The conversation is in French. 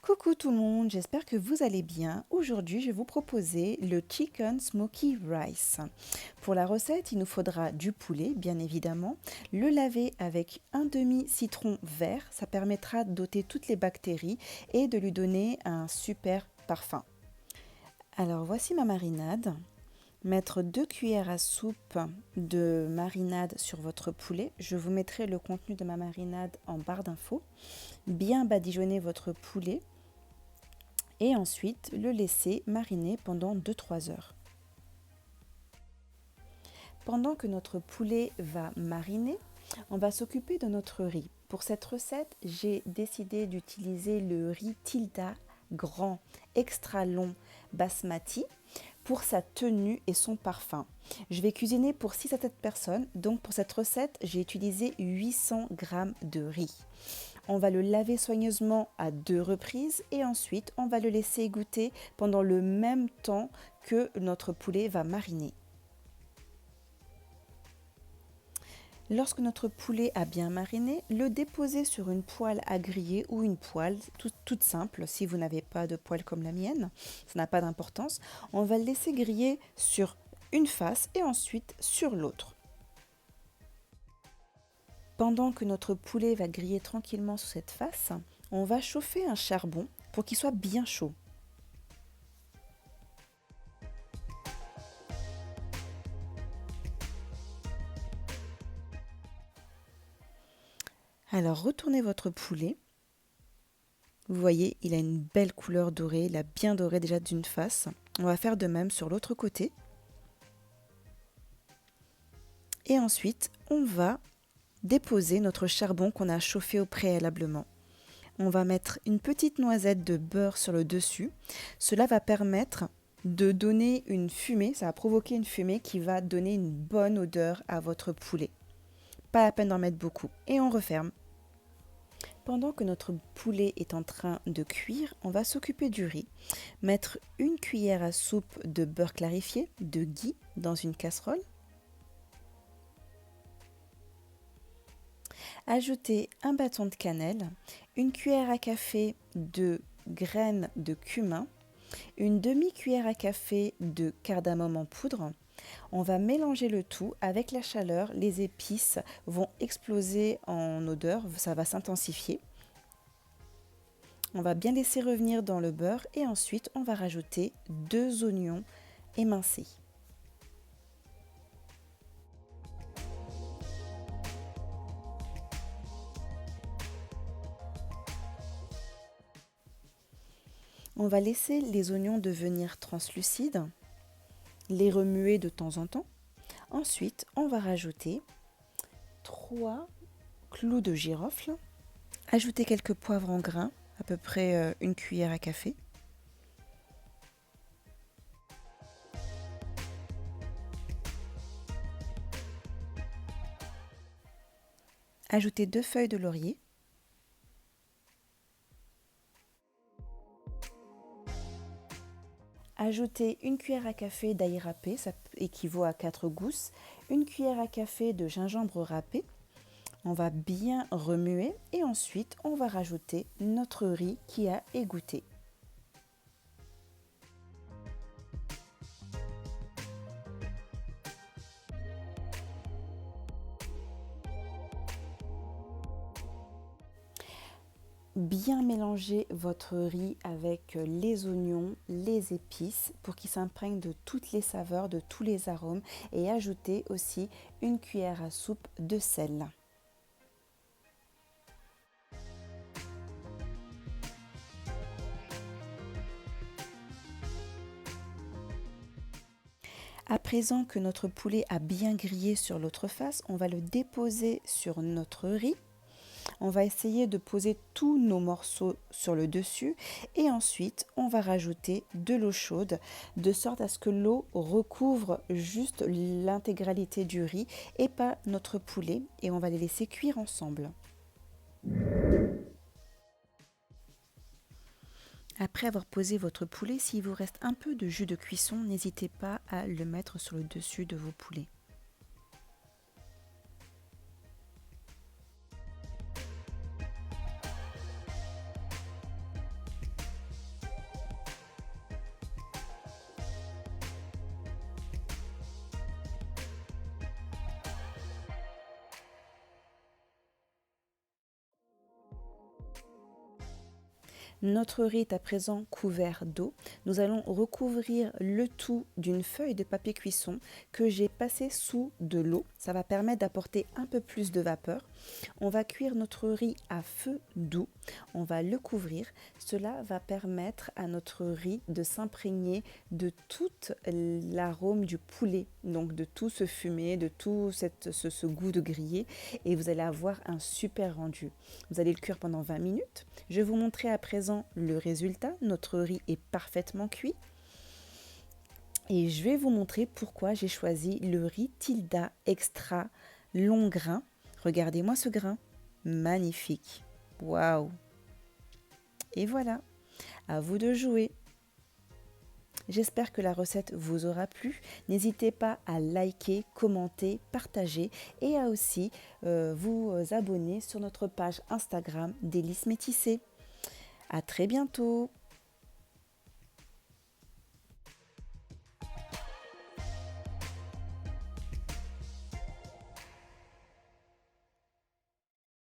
Coucou tout le monde, j'espère que vous allez bien. Aujourd'hui, je vais vous proposer le Chicken Smoky Rice. Pour la recette, il nous faudra du poulet, bien évidemment, le laver avec un demi-citron vert, ça permettra d'ôter toutes les bactéries et de lui donner un super parfum. Alors voici ma marinade. Mettre 2 cuillères à soupe de marinade sur votre poulet. Je vous mettrai le contenu de ma marinade en barre d'infos. Bien badigeonner votre poulet et ensuite le laisser mariner pendant 2-3 heures. Pendant que notre poulet va mariner, on va s'occuper de notre riz. Pour cette recette, j'ai décidé d'utiliser le riz Tilda grand, extra long basmati pour sa tenue et son parfum. Je vais cuisiner pour 6 à 7 personnes, donc pour cette recette, j'ai utilisé 800 g de riz. On va le laver soigneusement à 2 reprises et ensuite on va le laisser égoutter pendant le même temps que notre poulet va mariner. Lorsque notre poulet a bien mariné, le déposer sur une poêle à griller ou une poêle toute simple. Si vous n'avez pas de poêle comme la mienne, ça n'a pas d'importance. On va le laisser griller sur une face et ensuite sur l'autre. Pendant que notre poulet va griller tranquillement sur cette face, on va chauffer un charbon pour qu'il soit bien chaud. Alors retournez votre poulet. Vous voyez, il a une belle couleur dorée, il a bien doré déjà d'une face. On va faire de même sur l'autre côté. Et ensuite, on va déposer notre charbon qu'on a chauffé au préalablement. On va mettre une petite noisette de beurre sur le dessus. Cela va permettre de donner une fumée, ça va provoquer une fumée qui va donner une bonne odeur à votre poulet. Pas la peine d'en mettre beaucoup. Et on referme. Pendant que notre poulet est en train de cuire, on va s'occuper du riz. Mettre une cuillère à soupe de beurre clarifié, de ghee, dans une casserole. Ajouter un bâton de cannelle, une cuillère à café de graines de cumin, une demi-cuillère à café de cardamome en poudre. On va mélanger le tout avec la chaleur, les épices vont exploser en odeur, ça va s'intensifier. On va bien laisser revenir dans le beurre et ensuite on va rajouter 2 oignons émincés. On va laisser les oignons devenir translucides, les remuer de temps en temps. Ensuite, on va rajouter 3 clous de girofle, ajouter quelques poivres en grains, à peu près une cuillère à café. Ajouter 2 feuilles de laurier. Ajouter une cuillère à café d'ail râpé, ça équivaut à 4 gousses, une cuillère à café de gingembre râpé. On va bien remuer et ensuite on va rajouter notre riz qui a égoutté. Bien mélanger votre riz avec les oignons, les épices pour qu'il s'imprègne de toutes les saveurs, de tous les arômes et ajouter aussi une cuillère à soupe de sel. À présent que notre poulet a bien grillé sur l'autre face, on va le déposer sur notre riz. On va essayer de poser tous nos morceaux sur le dessus et ensuite on va rajouter de l'eau chaude de sorte à ce que l'eau recouvre juste l'intégralité du riz et pas notre poulet et on va les laisser cuire ensemble. Après avoir posé votre poulet, s'il vous reste un peu de jus de cuisson, n'hésitez pas à le mettre sur le dessus de vos poulets. Notre riz est à présent couvert d'eau. Nous allons recouvrir le tout d'une feuille de papier cuisson que j'ai passée sous de l'eau. Ça va permettre d'apporter un peu plus de vapeur. On va cuire notre riz à feu doux. On va le couvrir. Cela va permettre à notre riz de s'imprégner de tout l'arôme du poulet, donc de tout ce fumé, de tout ce goût de grillé, et vous allez avoir un super rendu. Vous allez le cuire pendant 20 minutes. Je vais vous montrer à présent le résultat. Notre riz est parfaitement cuit. Et je vais vous montrer pourquoi j'ai choisi le riz Tilda extra long grain. Regardez-moi ce grain, magnifique. Waouh! Et voilà, à vous de jouer. J'espère que la recette vous aura plu. N'hésitez pas à liker, commenter, partager et à aussi vous abonner sur notre page Instagram Délices Métissées. À très bientôt!